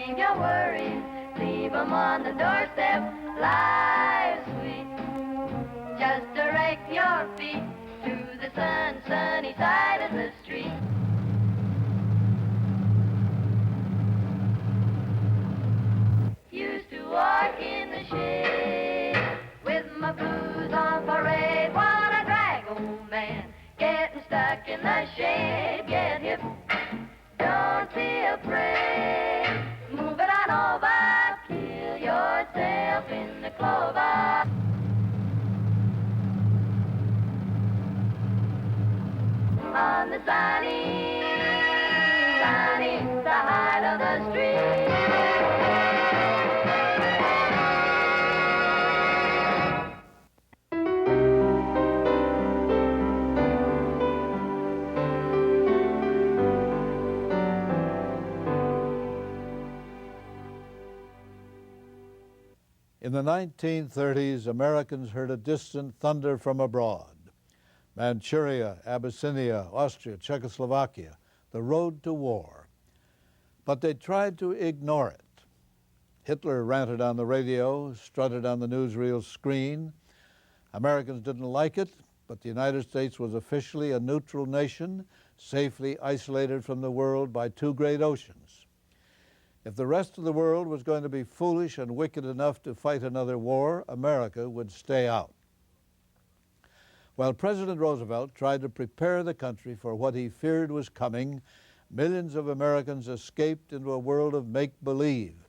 leave your worries, leave 'em on the doorstep. Life's sweet, just direct your feet to the sunny side of the street. Used to walk in the shade with my blues on parade. What a drag, old man, getting stuck in the shade. Get hip, don't be afraid. Move it on over, kill yourself in the clover. On the sunny side of the street. In the 1930s, Americans heard a distant thunder from abroad. Manchuria, Abyssinia, Austria, Czechoslovakia, the road to war. But they tried to ignore it. Hitler ranted on the radio, strutted on the newsreel screen. Americans didn't like it, but the United States was officially a neutral nation, safely isolated from the world by two great oceans. If the rest of the world was going to be foolish and wicked enough to fight another war, America would stay out. While President Roosevelt tried to prepare the country for what he feared was coming, millions of Americans escaped into a world of make-believe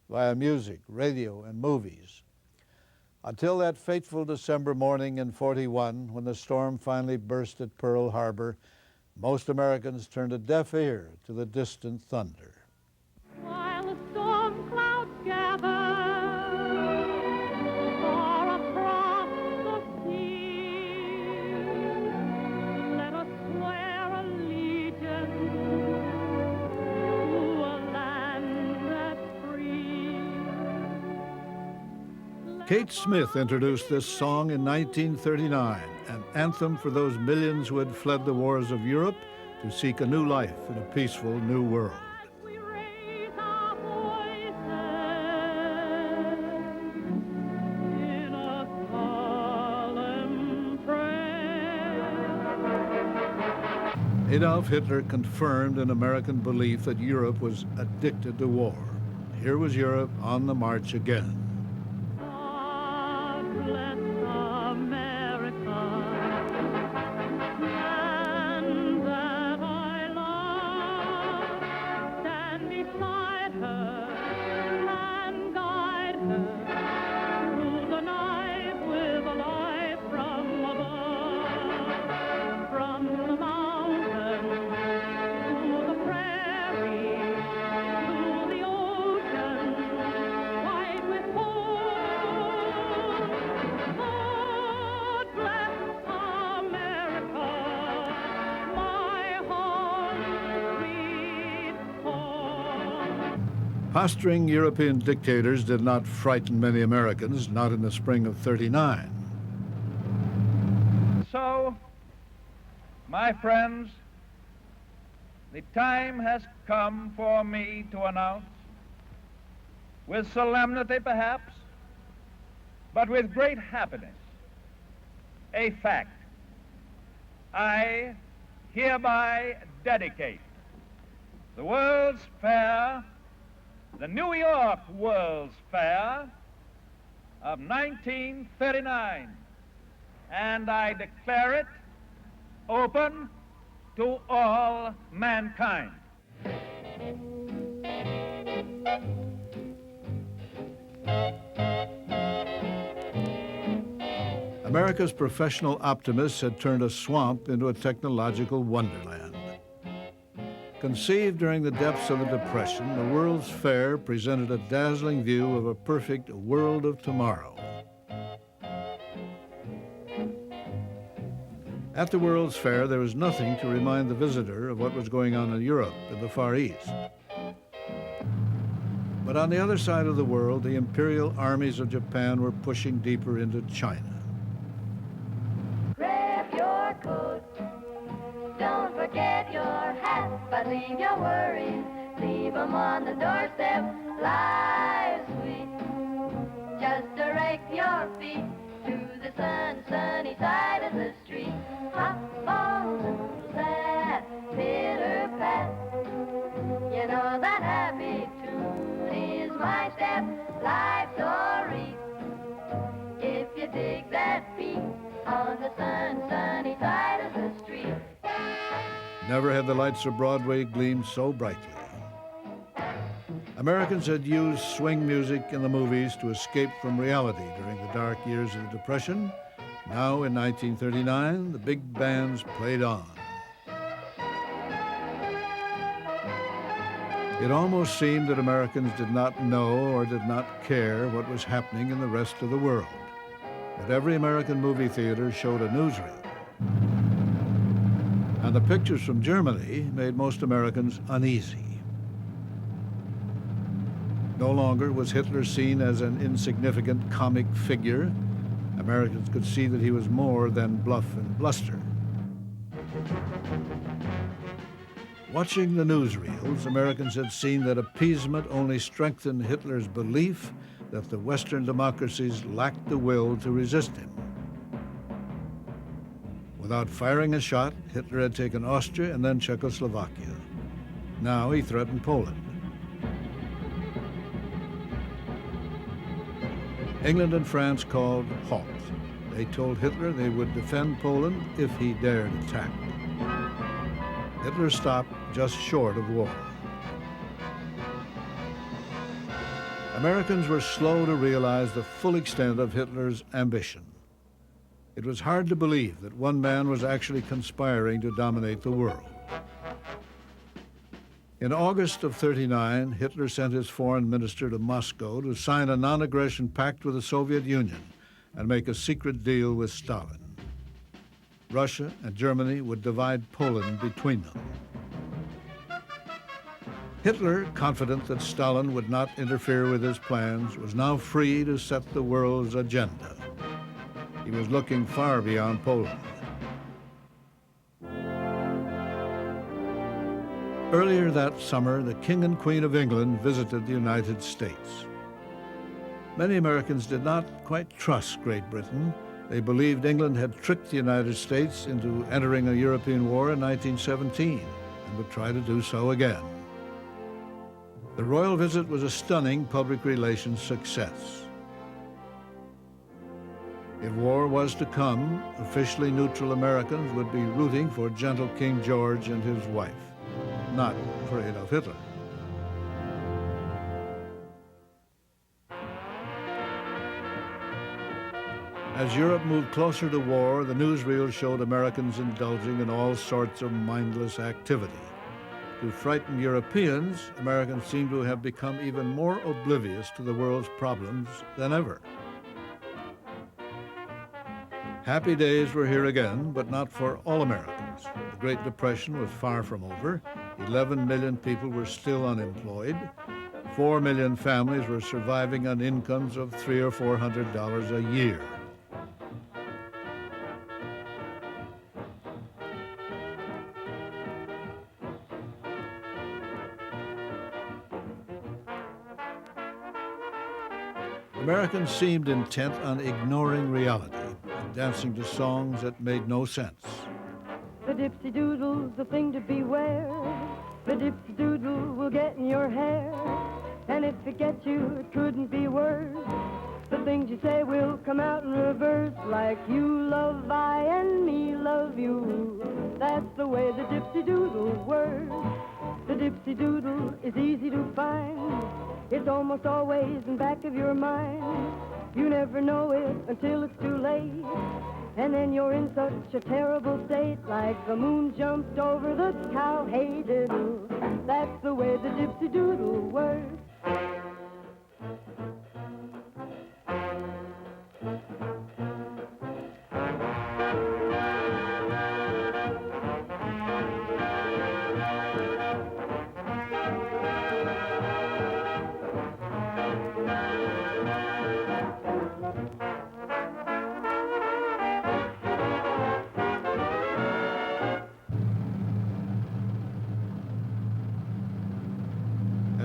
via music, radio, and movies. Until that fateful December morning in '41, when the storm finally burst at Pearl Harbor, most Americans turned a deaf ear to the distant thunder. While the storm clouds gather far across the sea, let us swear allegiance to a land that's free. Kate Smith introduced this song in 1939, an anthem for those millions who had fled the wars of Europe to seek a new life in a peaceful new world. Adolf Hitler confirmed an American belief that Europe was addicted to war. Here was Europe on the march again. God bless America, land that I love. Stand beside her and guide her through the night with a light from above, from the mountain to the prairie, to the ocean, white with hope. God bless America, my home, sweet home. Posturing European dictators did not frighten many Americans, not in the spring of '39. So, my friends, the time has come for me to announce, with solemnity perhaps, but with great happiness, a fact. I hereby dedicate the World's Fair, the New York World's Fair of 1939, and I declare it open to all mankind. America's professional optimists had turned a swamp into a technological wonderland. Conceived during the depths of the Depression, the World's Fair presented a dazzling view of a perfect world of tomorrow. At the World's Fair, there was nothing to remind the visitor of what was going on in Europe and the Far East. But on the other side of the world, the imperial armies of Japan were pushing deeper into China. Grab your coat, don't forget your hat, but leave your worries, leave 'em on the doorstep. life's sweet. Just direct your feet to the sunny side of the street. Hop on that pitter-pat. You know that happy tune is my step. Life's story. If you dig that beat on the sunny side of the street. Never had the lights of Broadway gleamed so brightly. Americans had used swing music in the movies to escape from reality during the dark years of the Depression. Now, in 1939, the big bands played on. It almost seemed that Americans did not know or did not care what was happening in the rest of the world. But every American movie theater showed a newsreel. And the pictures from Germany made most Americans uneasy. No longer was Hitler seen as an insignificant comic figure. Americans could see that he was more than bluff and bluster. Watching the newsreels, Americans had seen that appeasement only strengthened Hitler's belief that the Western democracies lacked the will to resist him. Without firing a shot, Hitler had taken Austria and then Czechoslovakia. Now he threatened Poland. England and France called halt. They told Hitler they would defend Poland if he dared attack. Hitler stopped just short of war. Americans were slow to realize the full extent of Hitler's ambition. It was hard to believe that one man was actually conspiring to dominate the world. In August of '39, Hitler sent his foreign minister to Moscow to sign a non-aggression pact with the Soviet Union and make a secret deal with Stalin. Russia and Germany would divide Poland between them. Hitler, confident that Stalin would not interfere with his plans, was now free to set the world's agenda. He was looking far beyond Poland. Earlier that summer, the King and Queen of England visited the United States. Many Americans did not quite trust Great Britain. They believed England had tricked the United States into entering a European war in 1917 and would try to do so again. The royal visit was a stunning public relations success. If war was to come, officially neutral Americans would be rooting for gentle King George and his wife, not for Adolf Hitler. As Europe moved closer to war, the newsreel showed Americans indulging in all sorts of mindless activity. To frighten Europeans, Americans seem to have become even more oblivious to the world's problems than ever. Happy days were here again, but not for all Americans. The Great Depression was far from over. 11 million people were still unemployed. 4 million families were surviving on incomes of $300 or $400 a year. Americans seemed intent on ignoring reality and dancing to songs that made no sense. The dipsy-doodle's the thing to beware. The dipsy-doodle will get in your hair. And if it gets you, it couldn't be worse. The things you say will come out in reverse. Like you love I and me love you. That's the way the dipsy-doodle works. The dipsy-doodle is easy to find. It's almost always in back of your mind. You never know it until it's too late. And then you're in such a terrible state, like the moon jumped over the cow. Hey diddle, that's the way the dipsy-doodle works.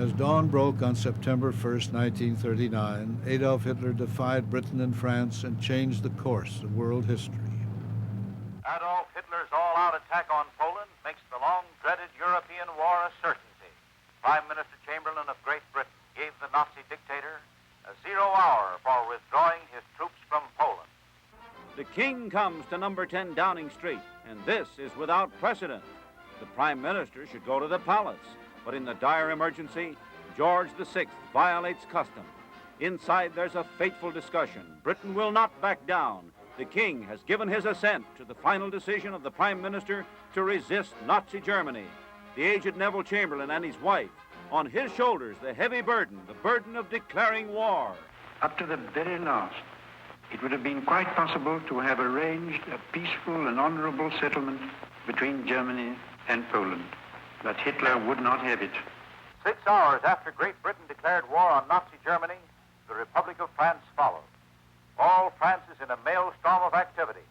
As dawn broke on September 1st, 1939, Adolf Hitler defied Britain and France and changed the course of world history. Adolf Hitler's all-out attack on Poland makes the long-dreaded European war a certainty. Prime Minister Chamberlain of Great Britain gave the Nazi dictator a 0 hour for withdrawing his troops from Poland. The king comes to number 10 Downing Street, and this is without precedent. The prime minister should go to the palace, but in the dire emergency, George VI violates custom. Inside, there's a fateful discussion. Britain will not back down. The king has given his assent to the final decision of the prime minister to resist Nazi Germany. The aged Neville Chamberlain and his wife, on his shoulders, the heavy burden, the burden of declaring war. Up to the very last, it would have been quite possible to have arranged a peaceful and honorable settlement between Germany and Poland. But Hitler would not have it. 6 hours after Great Britain declared war on Nazi Germany, the Republic of France followed. All France is in a maelstrom of activity.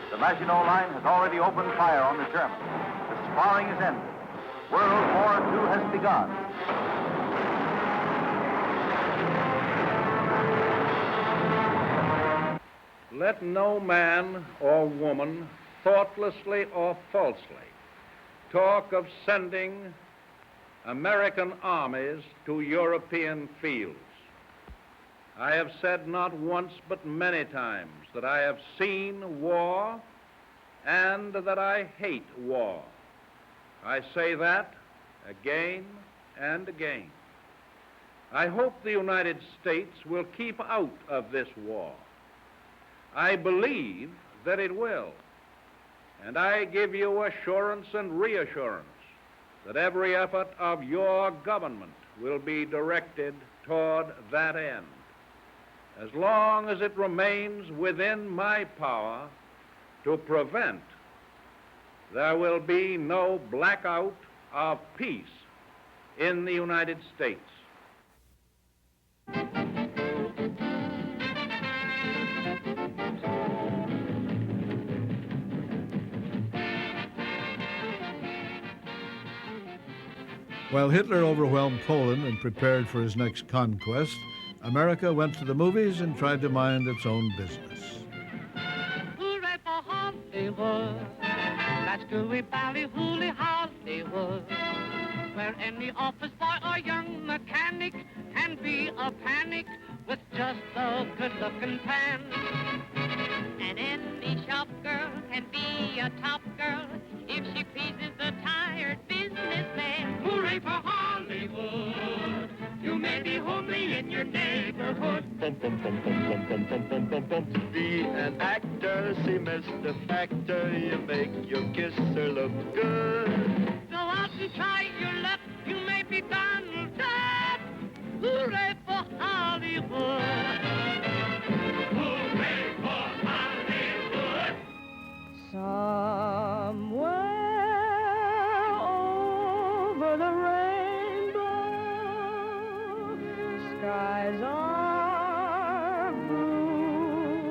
The Maginot Line has already opened fire on the Germans. The sparring is ended. World War II has begun. Let no man or woman, thoughtlessly or falsely, talk of sending American armies to European fields. I have said not once but many times that I have seen war and that I hate war. I say that again and again. I hope the United States will keep out of this war. I believe that it will. And I give you assurance and reassurance that every effort of your government will be directed toward that end. As long as it remains within my power to prevent, there will be no blackout of peace in the United States. While Hitler overwhelmed Poland and prepared for his next conquest, America went to the movies and tried to mind its own business. Hooray for Hollywood, that's gooey bally-hooly Hollywood, where any office boy or young mechanic can be a panic with just a good-looking pan. And any shop girl can be a top girl if she pleases a tired businessman. Hooray for Hollywood! You may be homely in your neighborhood. Be an actor, see Mr. Factor, you make your kisser look good. Go out and try your luck, you may be Donald Duck. Hooray for Hollywood! Hooray for Hollywood! Somewhere over the rainbow, skies are blue,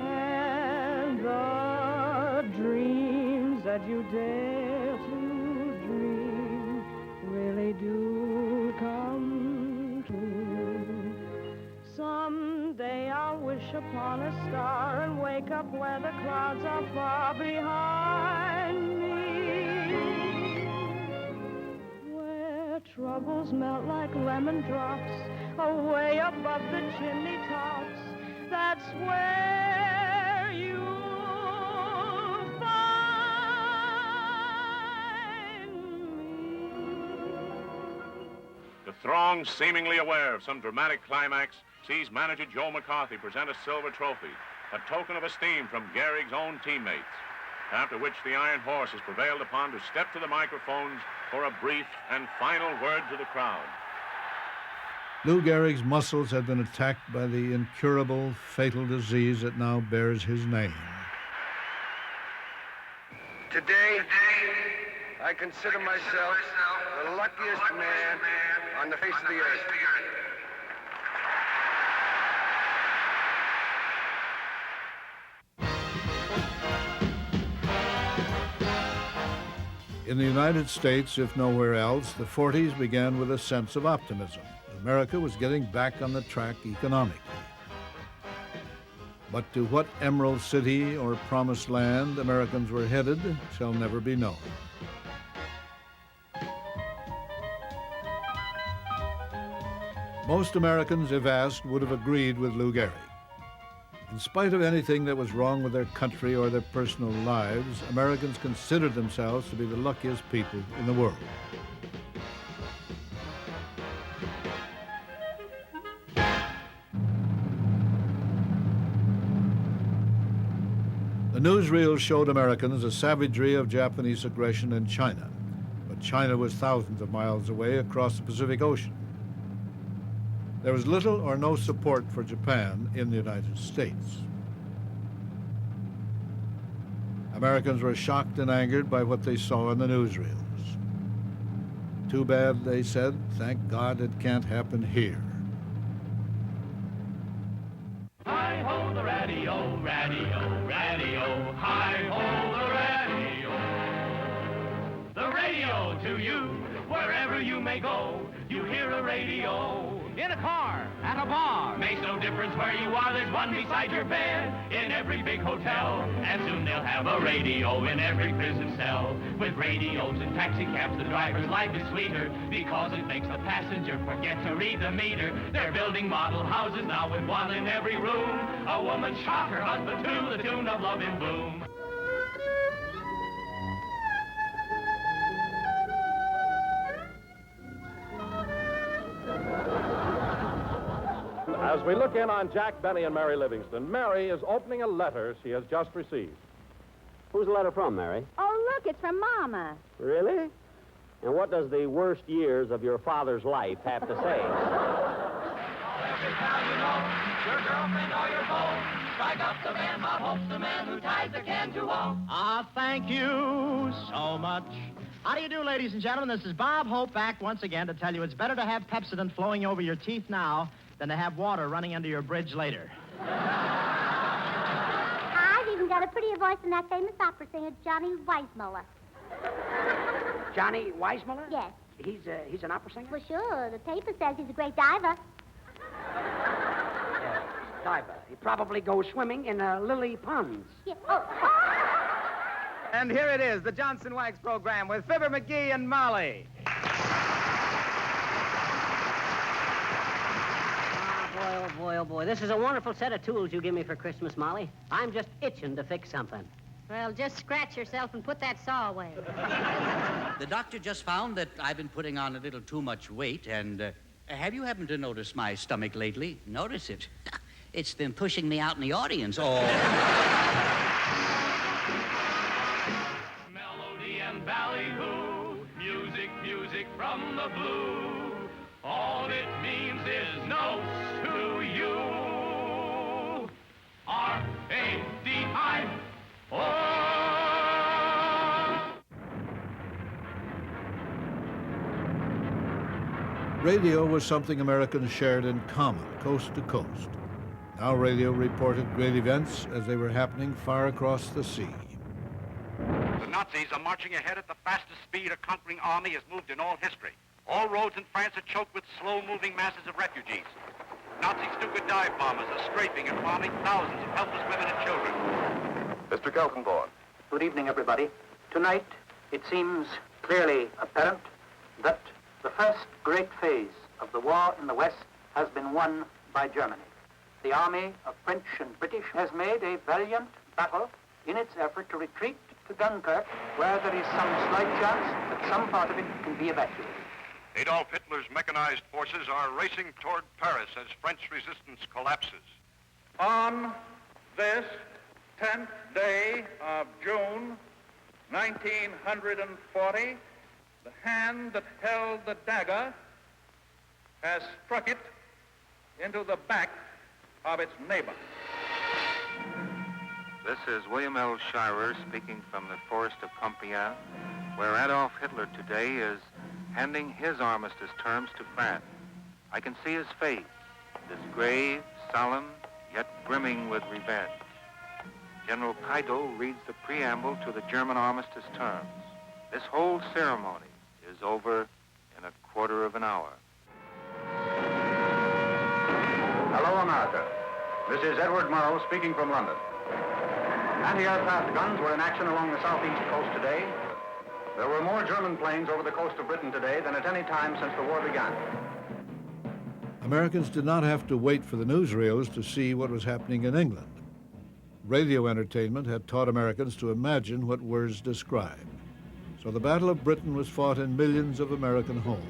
and the dreams that you dare to dream really do come true. Someday I'll wish upon a star and wake up where the clouds are far behind me, where troubles melt like lemon drops away above the chimney tops. That's where you'll find me. The throng, seemingly aware of some dramatic climax, sees manager Joe McCarthy present a silver trophy, a token of esteem from Gehrig's own teammates, after which the Iron Horse is prevailed upon to step to the microphones for a brief and final word to the crowd. Lou Gehrig's muscles had been attacked by the incurable, fatal disease that now bears his name. Today, I consider myself the luckiest man on the face of the earth. In the United States, if nowhere else, the 40s began with a sense of optimism. America was getting back on the track economically. But to what emerald city or promised land Americans were headed shall never be known. Most Americans, if asked, would have agreed with Lou Gehrig. In spite of anything that was wrong with their country or their personal lives, Americans considered themselves to be the luckiest people in the world. The newsreels showed Americans the savagery of Japanese aggression in China, but China was thousands of miles away across the Pacific Ocean. There was little or no support for Japan in the United States. Americans were shocked and angered by what they saw in the newsreels. Too bad, they said. Thank God it can't happen here. Hi-ho the radio, radio, radio. Hi-ho the radio. The radio to you, wherever you may go, you hear a radio. In a car, at a bar. Makes no difference where you are, there's one beside your bed. In every big hotel, and soon they'll have a radio in every prison cell. With radios and taxi cabs, the driver's life is sweeter, because it makes the passenger forget to read the meter. They're building model houses now with one in every room. A woman shot her husband to the tune of Love in Bloom. As we look in on Jack Benny and Mary Livingston, Mary is opening a letter she has just received. Who's the letter from, Mary? Oh, look, it's from Mama. Really? And what does the worst years of your father's life have to say? Every time you know, your girlfriend or your beau, strike up the man, Bob Hope's the man who ties the can to woe. Ah, thank you so much. How do you do, ladies and gentlemen? This is Bob Hope back once again to tell you it's better to have Pepsodent flowing over your teeth now than to have water running under your bridge later. I've even got a prettier voice than that famous opera singer, Johnny Weissmuller. Johnny Weissmuller? Yes. He's an opera singer? Well, sure. The paper says he's a great diver. Diver. He probably goes swimming in lily ponds. Yeah. Oh. And here it is, the Johnson Wax program with Fibber McGee and Molly. Oh, boy, oh, boy. This is a wonderful set of tools you give me for Christmas, Molly. I'm just itching to fix something. Well, just scratch yourself and put that saw away. The doctor just found that I've been putting on a little too much weight, and have you happened to notice my stomach lately? Notice it. It's been pushing me out in the audience. Oh. Melody and ballyhoo, music, music from the blue. All it means is notes to you. R-A-D-I-O. Radio was something Americans shared in common, coast to coast. Now radio reported great events as they were happening far across the sea. The Nazis are marching ahead at the fastest speed a conquering army has moved in all history. All roads in France are choked with slow-moving masses of refugees. Nazi Stuka dive bombers are strafing and bombing thousands of helpless women and children. Mr. Kelkenborn. Good evening, everybody. Tonight, it seems clearly apparent that the first great phase of the war in the West has been won by Germany. The army of French and British has made a valiant battle in its effort to retreat to Dunkirk, where there is some slight chance that some part of it can be evacuated. Adolf Hitler's mechanized forces are racing toward Paris as French resistance collapses. On this 10th day of June, 1940, the hand that held the dagger has struck it into the back of its neighbor. This is William L. Shirer speaking from the forest of Compiègne, where Adolf Hitler today is handing his armistice terms to France. I can see his face, this grave, solemn, yet brimming with revenge. General Keitel reads the preamble to the German armistice terms. This whole ceremony is over in a quarter of an hour. Hello, America. This is Edward Murrow speaking from London. Anti-aircraft guns were in action along the southeast coast today. There were more German planes over the coast of Britain today than at any time since the war began. Americans did not have to wait for the newsreels to see what was happening in England. Radio entertainment had taught Americans to imagine what words described. So the Battle of Britain was fought in millions of American homes.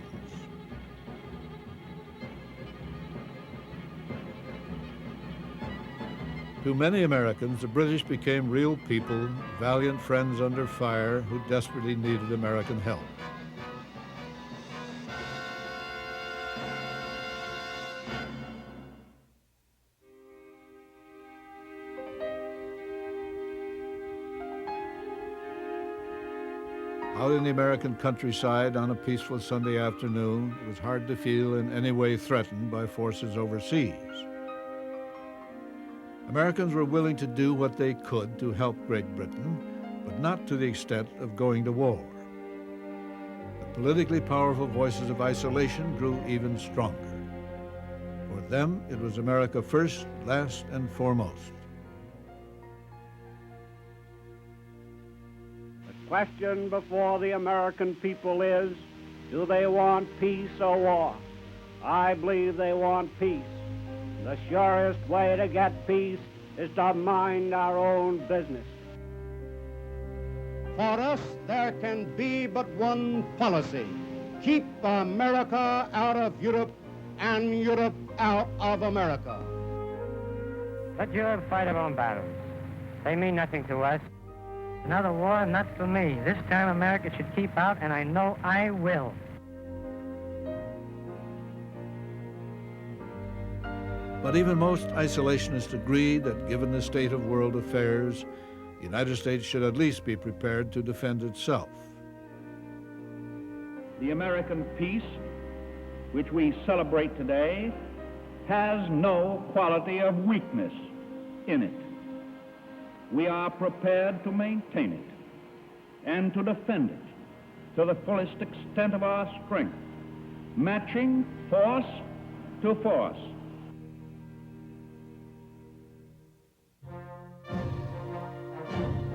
To many Americans, the British became real people, valiant friends under fire who desperately needed American help. Out in the American countryside on a peaceful Sunday afternoon, it was hard to feel in any way threatened by forces overseas. Americans were willing to do what they could to help Great Britain, but not to the extent of going to war. The politically powerful voices of isolation grew even stronger. For them, it was America first, last, and foremost. The question before the American people is, do they want peace or war? I believe they want peace. The surest way to get peace is to mind our own business. For us, there can be but one policy. Keep America out of Europe and Europe out of America. Let Europe fight her own battles. They mean nothing to us. Another war, not for me. This time America should keep out, and I know I will. But even most isolationists agreed that given the state of world affairs, the United States should at least be prepared to defend itself. The American peace, which we celebrate today, has no quality of weakness in it. We are prepared to maintain it and to defend it to the fullest extent of our strength, matching force to force.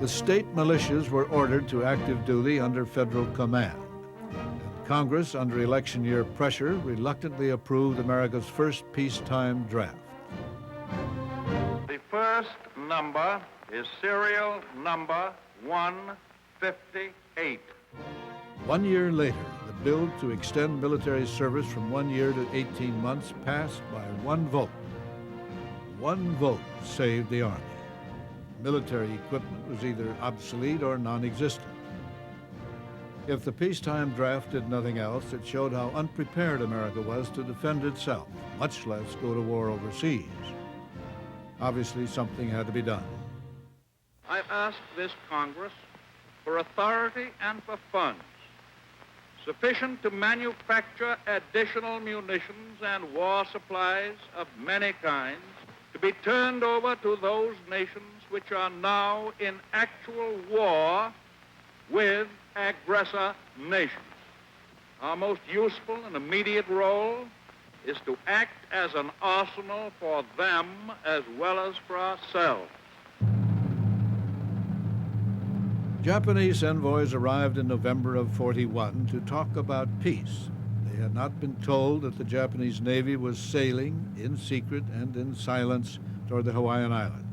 The state militias were ordered to active duty under federal command. And Congress, under election year pressure, reluctantly approved America's first peacetime draft. The first number is serial number 158. 1 year later, the bill to extend military service from 1 year to 18 months passed by one vote. One vote saved the Army. Military equipment was either obsolete or non-existent. If the peacetime draft did nothing else, it showed how unprepared America was to defend itself, much less go to war overseas. Obviously, something had to be done. I ask this Congress for authority and for funds sufficient to manufacture additional munitions and war supplies of many kinds to be turned over to those nations which are now in actual war with aggressor nations. Our most useful and immediate role is to act as an arsenal for them as well as for ourselves. Japanese envoys arrived in November of '41 to talk about peace. They had not been told that the Japanese Navy was sailing in secret and in silence toward the Hawaiian Islands.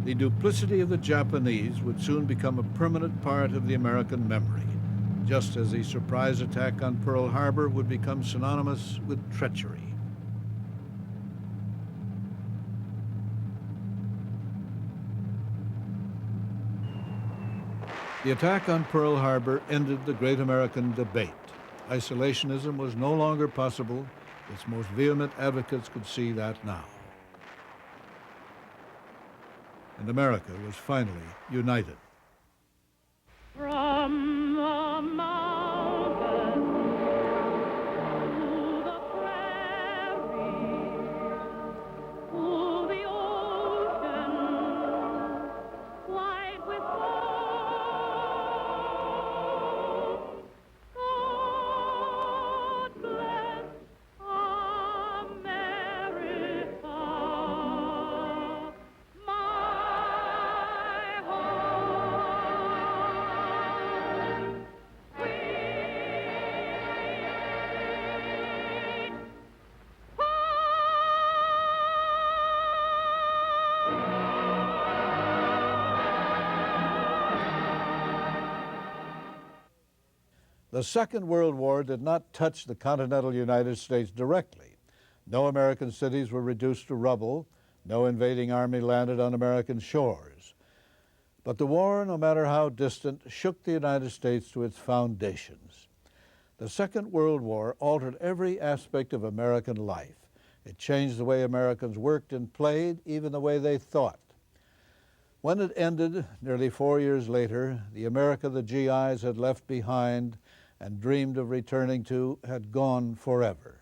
The duplicity of the Japanese would soon become a permanent part of the American memory, just as the surprise attack on Pearl Harbor would become synonymous with treachery. The attack on Pearl Harbor ended the great American debate. Isolationism was no longer possible. Its most vehement advocates could see that now. And America was finally united. From the mountains to the prairies, to the ocean, The Second World War did not touch the continental United States directly. No American cities were reduced to rubble. No invading army landed on American shores. But the war, no matter how distant, shook the United States to its foundations. The Second World War altered every aspect of American life. It changed the way Americans worked and played, even the way they thought. When it ended, nearly 4 years later, the America the GIs had left behind and dreamed of returning to had gone forever.